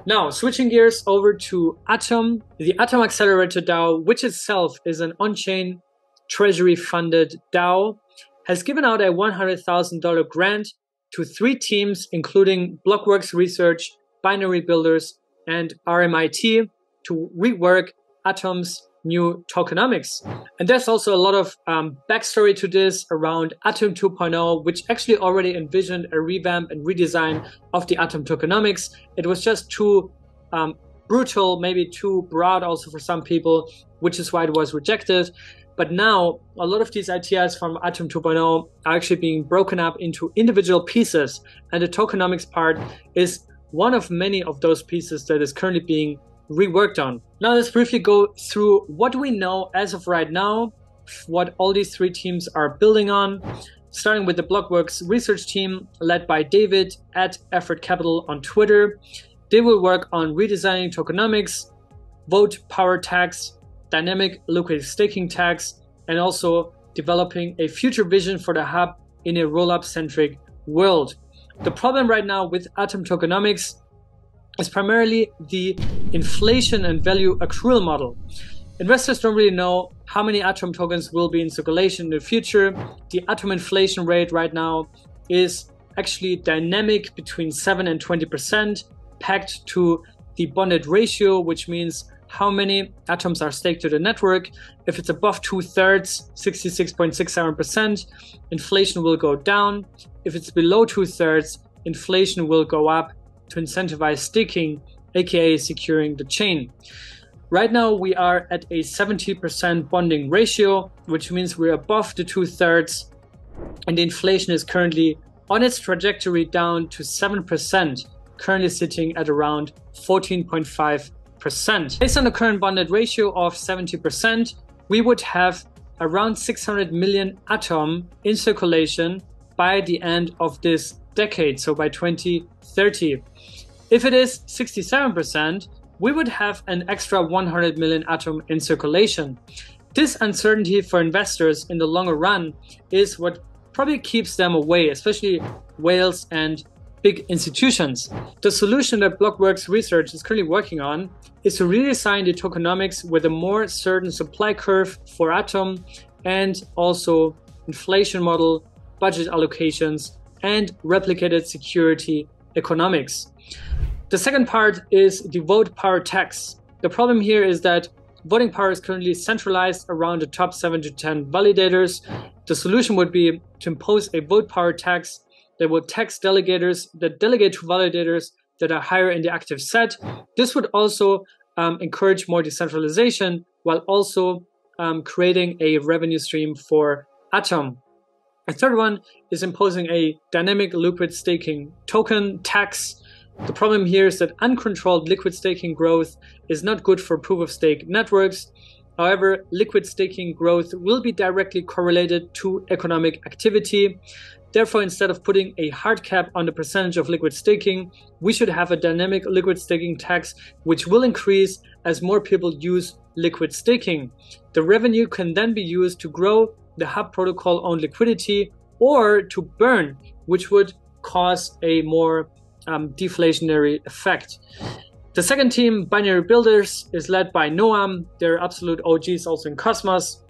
Now, switching gears over to Atom, the Atom Accelerator DAO, which itself is an on-chain treasury-funded DAO, has given out a $100,000 grant to 3 teams, including Blockworks Research, Binary Builders, and RMIT, to rework Atom's new tokenomics. And there's also a lot of backstory to this around Atom 2.0, which actually already envisioned a revamp and redesign of the Atom tokenomics. It was just too brutal, maybe too broad also for some people, which is why it was rejected. But now a lot of these ideas from Atom 2.0 are actually being broken up into individual pieces, and the tokenomics part is one of many of those pieces that is currently being reworked on. Now let's briefly go through what we know as of right now, what all these 3 teams are building on, starting with the Blockworks research team led by David at Effort Capital on Twitter. They will work on redesigning tokenomics, vote power tax, dynamic liquid staking tax, and also developing a future vision for the hub in a rollup centric world. The problem right now with Atom tokenomics is primarily the inflation and value accrual model. Investors don't really know how many Atom tokens will be in circulation in the future. The Atom inflation rate right now is actually dynamic between 7 and 20%, pegged to the bonded ratio, which means how many atoms are staked to the network. If it's above 2/3, 66.67%, inflation will go down. If it's below 2/3, inflation will go up to incentivize staking, aka securing the chain. Right now we are at a 70% bonding ratio, which means we're above the 2/3, and the inflation is currently on its trajectory down to 7%, currently sitting at around 14.5%. Based on the current bonded ratio of 70%, we would have around 600 million Atom in circulation by the end of this decade, so by 2030. If it is 67%, we would have an extra 100 million Atom in circulation. This uncertainty for investors in the longer run is what probably keeps them away, especially whales and big institutions. The solution that Blockworks Research is currently working on is to redesign the tokenomics with a more certain supply curve for Atom, and also inflation model, budget allocations, and replicated security economics. The second part is the vote power tax. The problem here is that voting power is currently centralized around the top 7 to 10 validators. The solution would be to impose a vote power tax that would tax delegators that delegate to validators that are higher in the active set. This would also encourage more decentralization, while also creating a revenue stream for Atom. A third one is imposing a dynamic liquid staking token tax. The problem here is that uncontrolled liquid staking growth is not good for proof-of-stake networks. However, liquid staking growth will be directly correlated to economic activity. Therefore, instead of putting a hard cap on the percentage of liquid staking, we should have a dynamic liquid staking tax, which will increase as more people use liquid staking. The revenue can then be used to grow the hub protocol owned liquidity, or to burn, which would cause a more deflationary effect. The second team, Binary Builders, is led by Noam. They're absolute OGs also in Cosmos.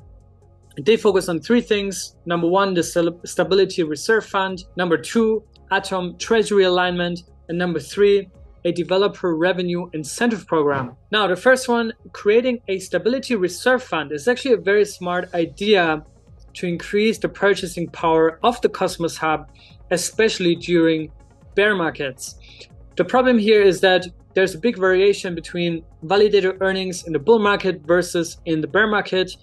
They focus on 3 things. Number 1, the Stability Reserve Fund. Number 2, Atom Treasury Alignment. And number 3, a developer revenue incentive program. Now, the first one, creating a Stability Reserve Fund, is actually a very smart idea to increase the purchasing power of the Cosmos Hub, especially during bear markets. The problem here is that there's a big variation between validator earnings in the bull market versus in the bear market.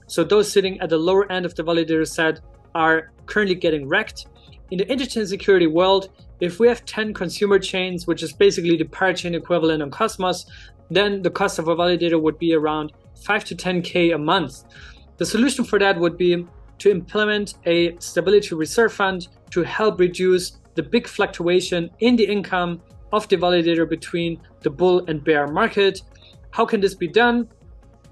So those sitting at the lower end of the validator set are currently getting wrecked. In the interchain security world, if we have 10 consumer chains, which is basically the parachain equivalent on Cosmos, then the cost of a validator would be around 5 to 10K a month. The solution for that would be to implement a stability reserve fund to help reduce the big fluctuation in the income of the validator between the bull and bear market. How can this be done?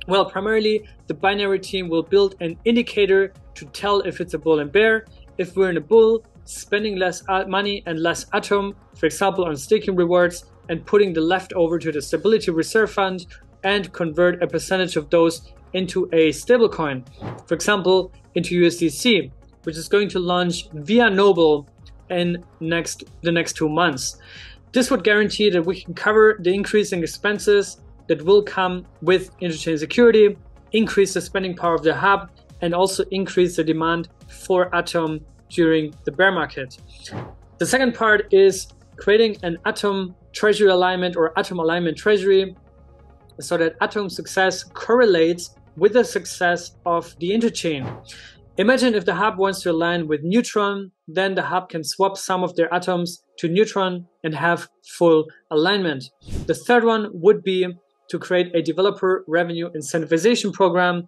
Well, primarily the binary team will build an indicator to tell if it's a bull and bear. If we're in a bull, spending less money and less Atom, for example on staking rewards, and putting the leftover to the Stability Reserve Fund and convert a percentage of those into a stablecoin, for example, into USDC, which is going to launch via Noble in the next 2 months. This would guarantee that we can cover the increasing expenses that will come with interchain security, increase the spending power of the hub, and also increase the demand for Atom during the bear market. The second part is creating an Atom treasury alignment or Atom alignment treasury so that Atom success correlates with the success of the interchain. Imagine if the hub wants to align with Neutron, then the hub can swap some of their atoms to Neutron and have full alignment. The third one would be to create a developer revenue incentivization program,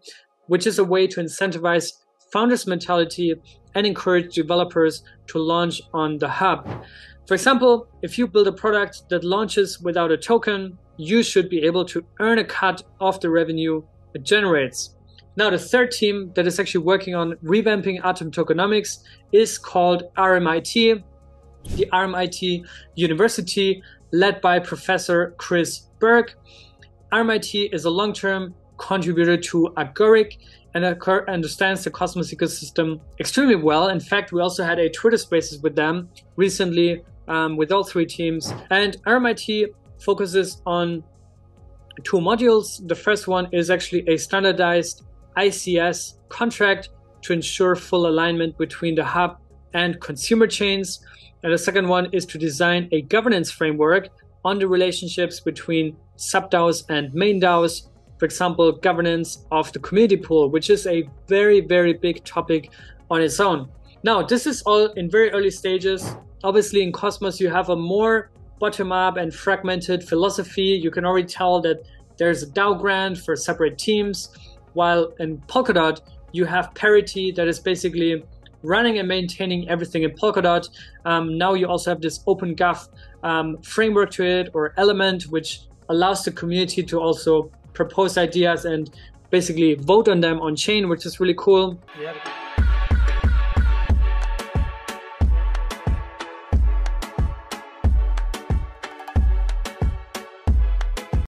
which is a way to incentivize founders' mentality and encourage developers to launch on the hub. For example, if you build a product that launches without a token, you should be able to earn a cut of the revenue it generates. Now, the third team that is actually working on revamping Atom Tokenomics is called RMIT, the RMIT University, led by Professor Chris Berg. RMIT is a long-term contributor to Agoric and understands the Cosmos ecosystem extremely well. In fact, we also had a Twitter Spaces with them recently with all three teams. And RMIT focuses on 2 modules. The first one is actually a standardized ICS contract to ensure full alignment between the hub and consumer chains. And the second one is to design a governance framework on the relationships between sub-DAOs and main DAOs. For example, governance of the community pool, which is a very, very big topic on its own. Now, this is all in very early stages. Obviously, in Cosmos, you have a more bottom-up and fragmented philosophy. You can already tell that there's a DAO grant for separate teams, while in Polkadot, you have parity that is basically running and maintaining everything in Polkadot. Now you also have this OpenGov framework to it, or element, which allows the community to also propose ideas and basically vote on them on chain, which is really cool. Yeah.